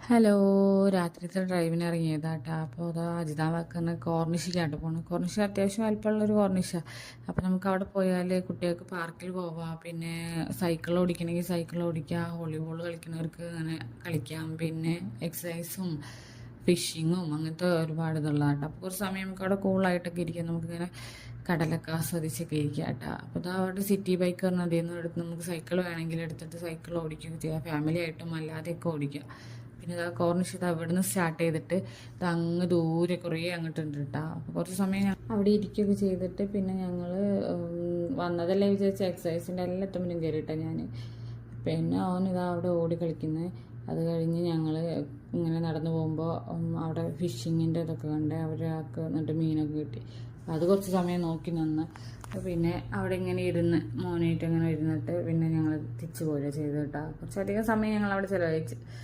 Hello, രാത്രിത്തെ ഡ്രൈവിന് ഇറങ്ങിയതാട്ടാ. അപ്പോൾ അതാ അജിതാ വാക്കുന്ന കോർണിഷിക്കായിട്ട് പോകണം. കോർണിഷ് അത്യാവശ്യം വലിപ്പമുള്ളൊരു കോർണിഷാണ്. അപ്പോൾ നമുക്ക് അവിടെ പോയാൽ കുട്ടികൾക്ക് പാർക്കിൽ പോവാം, പിന്നെ സൈക്കിൾ ഓടിക്കണമെങ്കിൽ സൈക്കിൾ ഓടിക്കാം, വോളിബോൾ കളിക്കുന്നവർക്ക് അങ്ങനെ കളിക്കാം, പിന്നെ എക്സസൈസും ഫിഷിങ്ങും അങ്ങനത്തെ ഒരുപാട് ഇതുള്ളതാട്ടോ. അപ്പോൾ കുറച്ച് സമയം നമുക്ക് അവിടെ കൂളായിട്ടൊക്കെ ഇരിക്കാം, നമുക്കിങ്ങനെ കടലൊക്കെ ആസ്വദിച്ചൊക്കെ ഇരിക്കാം കേട്ടോ. അപ്പോൾ ഇതാ അവിടെ സിറ്റി ബൈക്ക് പറഞ്ഞാൽ അതിൽ നിന്ന് എടുത്ത് നമുക്ക് സൈക്കിൾ വേണമെങ്കിൽ എടുത്തിട്ട് സൈക്കിൾ ഓടിക്കുകയൊക്കെ ചെയ്യാം, ഫാമിലി ആയിട്ടും അല്ലാതെയൊക്കെ ഓടിക്കാം. പിന്നെ ഇതാ കോർണിഷ് ഇത് അവിടെ നിന്ന് സ്റ്റാർട്ട് ചെയ്തിട്ട് ഇത് അങ്ങ് ദൂരെ കുറേ അങ്ങോട്ടുണ്ട് കേട്ടോ. അപ്പോൾ കുറച്ച് സമയം അവിടെ ഇരിക്കുകയൊക്കെ ചെയ്തിട്ട് പിന്നെ ഞങ്ങൾ വന്നതല്ലേ വിചാരിച്ച എക്സസൈസിൻ്റെ എല്ലാത്തമ്മിലും കയറിയിട്ടാണ് ഞാൻ. പിന്നെ ഇതാ അവിടെ ഓടി കളിക്കുന്നത്. അത് കഴിഞ്ഞ് ഞങ്ങൾ ഇങ്ങനെ നടന്നു പോകുമ്പോൾ അവിടെ ഫിഷിങ്ങിൻ്റെ ഇതൊക്കെ കണ്ട് അവരൊക്കെ എന്നിട്ട് മീനൊക്കെ കിട്ടി. അത് കുറച്ച് സമയം നോക്കി നിന്ന് പിന്നെ അവിടെ ഇങ്ങനെ ഇരുന്ന് മോനായിട്ട് ഇങ്ങനെ ഇരുന്നിട്ട് പിന്നെ ഞങ്ങൾ തിരിച്ചു പോരുക ചെയ്തു കേട്ടോ. കുറച്ചധികം സമയം ഞങ്ങൾ അവിടെ ചിലവഴിച്ച്.